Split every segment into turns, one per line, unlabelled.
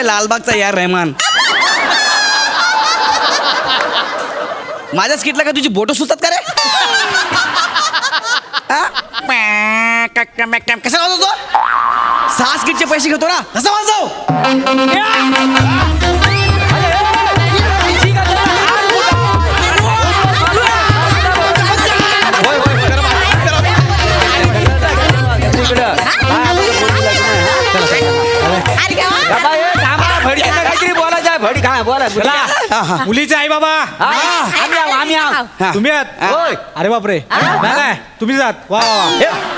लालबागचा यार रहमान. माझ्या स्किटला का तुझी बोट सुचतात का रे? कसं वाजवतो तो? 6 स्किटचे पैसे घेतो ना, कसं वाजव?
मुलीचे आई बाबा तुम्ही आहात. अरे बापरे, नाही तुम्ही जात. वा वा,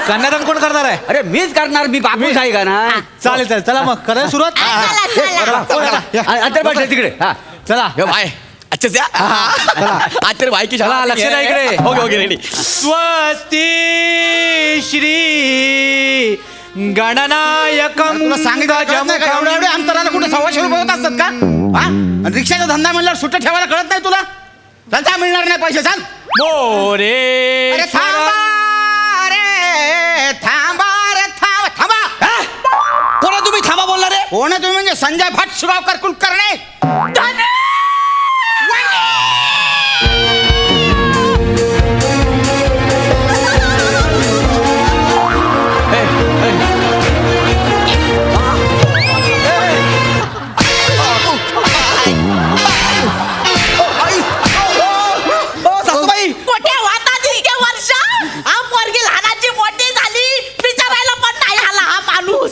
कन्यादान कोण करणार आहे?
अरे मीच करणार, मी बापूस आहे का ना.
चालेल चालेल, चला मग करायला सुरुवात.
तिकडे
चला
भाई अच्छे से आज तेरे भाई की
चला, लक्ष द्या इकडे.
Okay okay ready.
स्वस्ती श्री गणनायकम.
तुला सांगितलं एवढे अंतराला कुठे 125 रुपये होत असतात का? आणि रिक्षाचा धंदा म्हणल्यावर सुट्ट ठेवायला कळत नाही तुला? चलता मिळणार नाही पैसे, चाल.
मोरे
अरे थांबा रे, थांबा रे, थांबा.
कोणा तुम्ही थांबा बोलणार रे?
कोण आहे तुम्ही? म्हणजे संजय भट, सुगावकर, कुलकर्णी.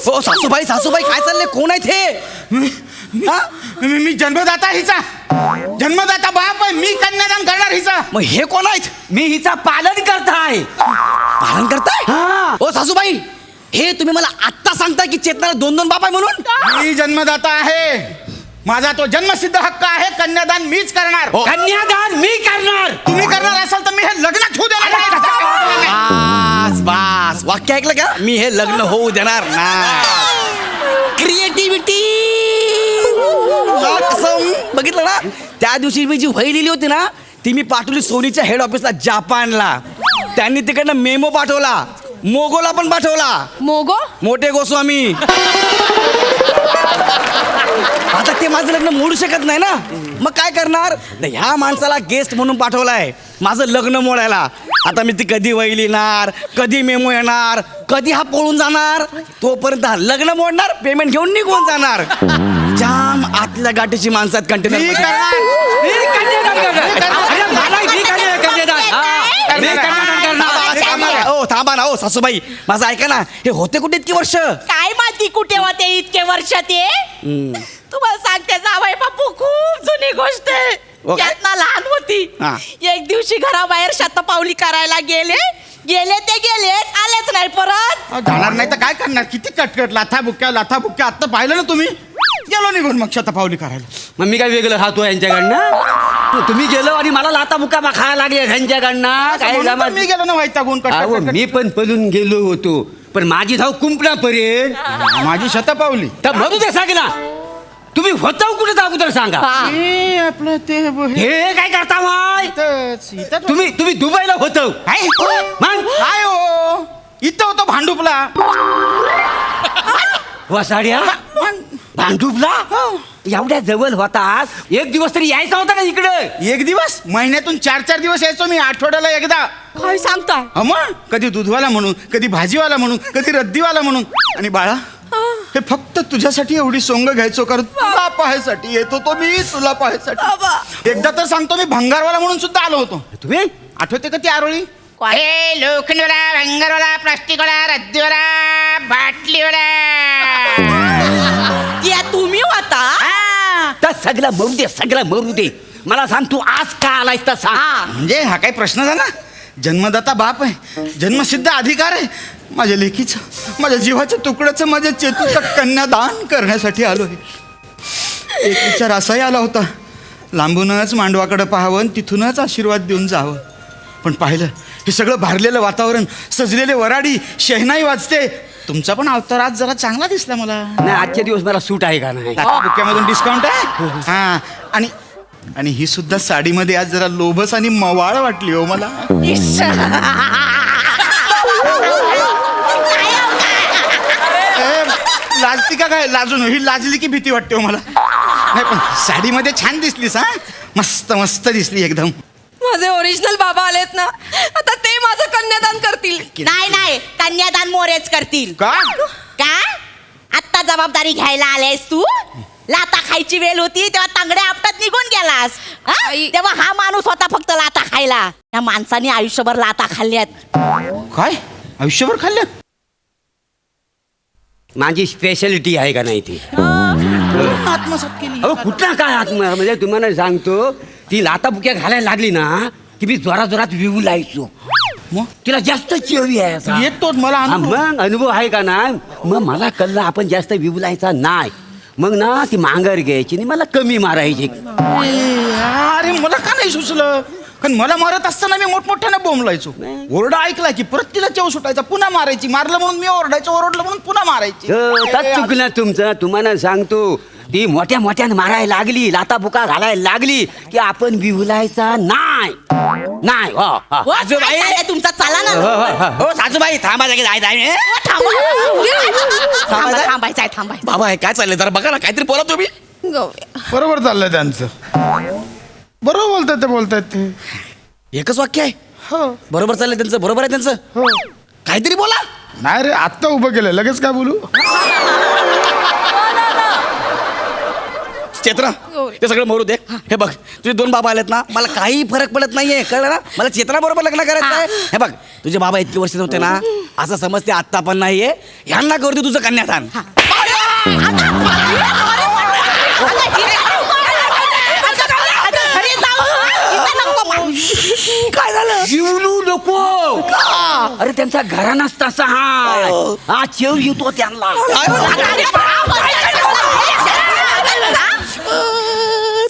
हो सासूबाई सासूबाई काय चाललंय? कोण आहे ते?
मी जन्मदाता हिचा, जन्मदाता बाप आहे. मी कन्यादान करणार हिचा.
मग हे कोण आहेत?
मी हिचा पालन करताय.
पालन करताय? हो सासूबाई, हे तुम्ही मला आत्ता सांगताय की चेतनाला 2 बाप आहे म्हणून?
मी जन्मदाता आहे. माझा तो जन्मसिद्ध हक्क आहे. कन्यादान मीच करणार.
कन्यादान मी करणार.
तुम्ही करणार असाल तर मी हे लग्न ठेवू देणार नाही.
बस बस, वाक्य ऐकलं का? मी हे लग्न होऊ देणार नाही. क्रिएटिव्हिटी बघितलं ना? त्या दिवशी मी जी वही लिहिली होती ना, ती मी पाठवली सोनीच्या हेड ऑफिसला जापानला. त्यांनी तिकडनं मेमो पाठवला. मोगोला पण पाठवला.
मोगो
मोठे गोस्वामी. आता ते माझं लग्न मोडू शकत नाही ना, मग काय करणार? ह्या माणसाला गेस्ट म्हणून पाठवलाय माझं लग्न मोडायला. आता मी ती कधी वही लिहिणार, कधी मेमो येणार, कधी हा पळून जाणार, तोपर्यंत हा लग्न मोडणार, पेमेंट घेऊन निघून जाणार. जाम आतल्या गाठीची माणसात कंटेनर. हो थांबा ना, हो सासूबाई माझं ऐका ना. हे होते कुठे इतकी वर्ष?
काय माहिती कुठे होते इतके वर्ष ते. तुम्हाला सांगते जावई बापू, खूप जुनी गोष्ट आहे.
ओके.
यातना लहान होती.
हा.
एक दिवशी घराबाहेर शतपावली करायला गेले ते गेले, आलेच नाही परत.
जाणार नाही तर काय करणार? किती कटकट, लाथा बुक्क्या. आता पाहिलं ना तुम्ही? गेलो निघून मग शतपावली करायला.
मग मी काय वेगळं खातो यांच्याकडनं? तुम्ही गेलो आणि मला लाता मुक्का खायला लागले यांच्याकडनं. काय
म्हणून तर
जमात?
मी गेलो ना वैतागून.
अहो, मी पण पळून गेलो होतो, पण माझी धाव कुंपणापर्यंत.
माझी शतपावली.
तर म्हणू दे सांग ना, तुम्ही होता कुठे अगोदर सांगा.
ए, आपलं ते
हे काय करता माय? तुम्ही दुबईला होतो
काय हो? इथं होतो भांडुपला.
वसाड्या भांडुपला एवढ्या जवळ होतास, एक दिवस तरी यायचा होता का इकडे?
एक दिवस? महिन्यातून 4-4 दिवस यायचो मी, आठवड्याला एकदा.
काय सांगताय?
मग कधी दूधवाला म्हणून, कधी भाजीवाला म्हणून, कधी रद्दीवाला म्हणून. आणि बाळा, हे फक्त तुझ्यासाठी एवढी सोंग घ्यायचो, कारण तुला पाहायसाठी येत होतो मी, तुला पाहायसाठी. एकदा तर सांगतो, मी भंगारवाला म्हणून सुद्धा आलो होतो.
तुम्ही
आठवते का ती आरोळी? लोखंडवाला, भंगारवाला, प्लास्टिकवाला, रद्दीवाला, बाटलीवाला.
त्या तुम्ही होता?
तर सगळं मरू दे. मला सांग, तू आज का आलायस तर सांग.
म्हणजे हा काही प्रश्न झाला? जन्मदाता बाप आहे, जन्मसिद्ध अधिकार आहे. माझ्या लेकीचं, माझ्या जीवाच्या तुकड्याचं, माझ्या चेतूचं कन्यादान करण्यासाठी आलो आहे. एक विचार असाही आला होता, लांबूनच मांडवाकडे पाहावं आणि तिथूनच आशीर्वाद देऊन जावं. पण पाहिलं, हे सगळं भारलेलं वातावरण, सजलेले वराडी, शहनाई वाजते. तुमचा पण अवतार आज जरा चांगला दिसला मला.
नाही, आजच्या दिवस मला सूट आहे का नाही?
बुक्यामधून डिस्काउंट आहे. हा, आणि ही सुद्धा साडीमध्ये आज जरा लोभस आणि मवाळ वाटली हो मला. लाजती का काय? लाजून ही लाजली की भीती वाटते हो मला. नाही पण साडीमध्ये छान दिसलीस हा. मस्त मस्त दिसली एकदम.
माझे ओरिजिनल बाबा आलेत ना, आता ते माझं कन्यादान करतील.
नाही नाही, कन्यादान मोरेच करतील.
का?
का आत्ता जबाबदारी घ्यायला आलेस तू? लाता खायची वेळ होती तेव्हा तांगड्या आपटात निघून गेलास हा?
आई.
तेव्हा हा माणूस होता फक्त लाता खायला. या माणसाने आयुष्यभर लाता खाल्ल्यात.
काय आयुष्यभर खाल्लं?
माझी स्पेशालिटी आहे का नाही ती?
आत्मसात केली.
अहो कुठला काय आत्मा, म्हणजे तुम्हाला सांगतो, ती लाताबुक्या घालायला लागली ना की मी जोरात जोरात विवू लायचो.
मग?
तिला जास्त चेवी आहे असा.
येतोच मला
हा,
अनुभव.
मग अनुभव आहे का ना. मग मला कळलं आपण जास्त विवलायचा नाही. मग ना ती मांगर घ्यायची आणि मला कमी मारायची.
अरे मला का नाही सुचलं? कारण मला मारत असताना मी मोठमोठ्याने बोंबलायचो. ओरडा ऐकला की परत तिला चेव सुटायचा, पुन्हा मारायची. मारलं म्हणून मी ओरडायचो, ओरडलं म्हणून पुन्हा मारायची.
त्यात चुकलं तुमचं. तुम्हाला सांगतो, ती मोठ्या मोठ्याने मारायला लागली, लाताबुका घालायला लागली की आपण विवलायचा नाही. नाही. हो, हो.
हो, काय चाललंय तुमचा चला ना.
हो सासूबाई थांबा जागे जाय जाय
हो, थांबायचंय थांबायचं.
बाबा हे काय चाललंय जरा बघा ना, काहीतरी बोला तुम्ही.
गौऱ्या,
बरोबर चाललंय त्यांचं. बरोबर बोलतायत ते.
एकच वाक्य आहे.
हो
बरोबर चाललंय त्यांचं, बरोबर आहे त्यांचं.
हो.
काहीतरी बोला.
नाही रे, आत्ता उभं केलंय, लगेच काय बोलू?
चेतना ते सगळं मरू दे. हे बघ तुझे 2 बाबा आलेत ना, मला काही फरक पडत नाहीये, कळलं ना. मला चेतना बरोबर लग्न करायचं आहे. हे बघ तुझे बाबा इतके वर्ष नव्हते ना, असं समजते आत्ता पण नाहीये. ह्यांना करू दे तुझं कन्यादान.
काय झालं?
जिवलू नको. अरे त्यांचा घरानाच तसा हा चेव येतो त्यांना.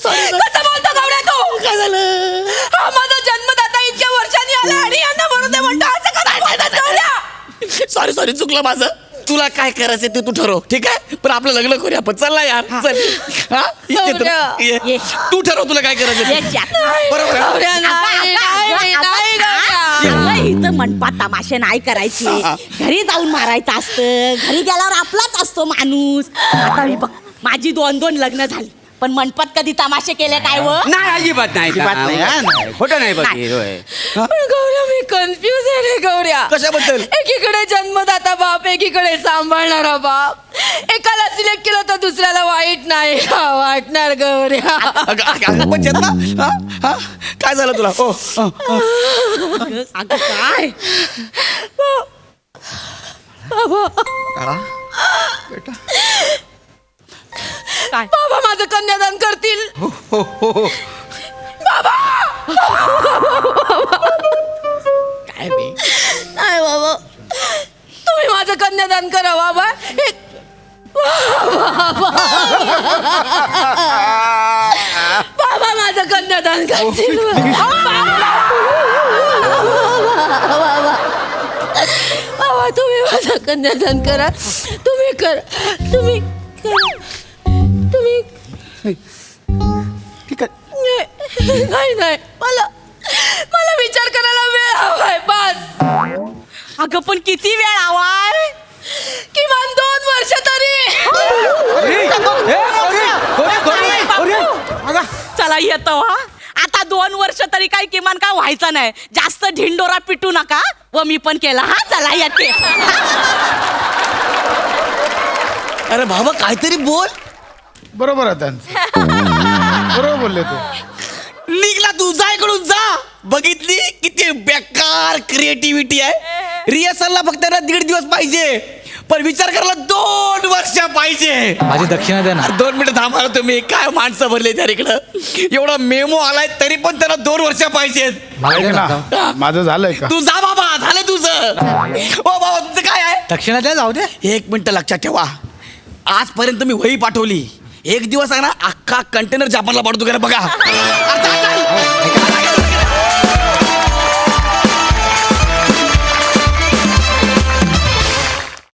कसं बोलतो गौऱ्या तू?
काय झालं?
हा माझा जन्मदाता इतक्या वर्षांनी आला आणि यांना म्हणून ते म्हणतो असं कसं बोलतात गौऱ्या?
सॉरी सॉरी चुकलं माझं. तुला काय करायचं ते तू ठरव, ठीक आहे. पण आपलं लग्न करूया आपण. चल ना यार, चल. हा? ये चेतना, ये. तू ठरव तुला काय करायचं
ये
ते.
जात.
बरोबर आहे.
गौऱ्या, नाही, नाही, नाही, गौऱ्या.
अगं, इथं मंडपात तमाशे नाही करायचे. घरी जाऊन मारायचं असतं. घरी गेल्यावर आपलाच असतो माणूस. आता मी बघ, माझी 2 लग्न झाली, पण मंडपात कधी तमाशे केले काय व?
नाही, अजिबात नाही.
अजिबात नाही, हा, नाही.
खोटं नाही बघ. होय.
पण गौऱ्या, मी कन्फ्युज आहे रे गौऱ्या.
कशाबद्दल?
एकीकडे जन्मदाता बाप, एकीकडे सांभाळणारा बाप. एकाला सिलेक्ट केलं तर दुसऱ्याला वाईट नाही का वाटणार गौऱ्या?
अगं, पण चेतना, हा? हा? काय झालं तुला? ओ
अगं काय? काय?
बाबा माझं कन्यादान करतील.
काय बे?
नाही बाबा, तुम्ही माझं कन्यादान करा बाबा. बाबा माझं कन्यादान करतील. बाबा तुम्ही माझं कन्यादान करा. तुम्ही करा, तुम्ही करा, तुम्ही.
ठीक आहे.
नाही नाही, मला विचार करायला वेळ हवाय बस.
अगं पण किती वेळ हवाय?
किमान 2 वर्ष तरी.
चला येतो हा. आता 2 वर्ष तरी काही किमान काय व्हायचं नाही. जास्त ढिंडोरा पिटू नका. व मी पण केला हा. चला येते.
अरे बाबा काहीतरी बोल.
बरोबर आहे त्यांचं. बरोबर बोलले ते.
निघला तू, जा इकडून जा. बघितली किती बेकार क्रिएटिव्हिटी आहे. रिहर्सलला फक्त ना 1.5 दिवस पाहिजे, पण विचार करायला 2 वर्ष पाहिजे.
माझी दक्षिणा द्या ना.
2 मिनिटं थांबा तुम्ही. काय माणसं भरले त्या इकडं. एवढा मेमो आलाय तरी पण त्याला 2 वर्ष पाहिजेत.
मला द्या
ऐक
ना.
ना, माझं झालंय का?
तू जा बाबा, झालं तुझं. ओ बाबा तुझं काय आहे?
दक्षिणा द्या, जाऊ दे.
1 मिनिट लक्षात ठेवा. आजपर्यंत मी वही पाठवली. 1 दिवस आहे ना, अख्खा कंटेनर जापानला पाठवतो का बघा.
ऐका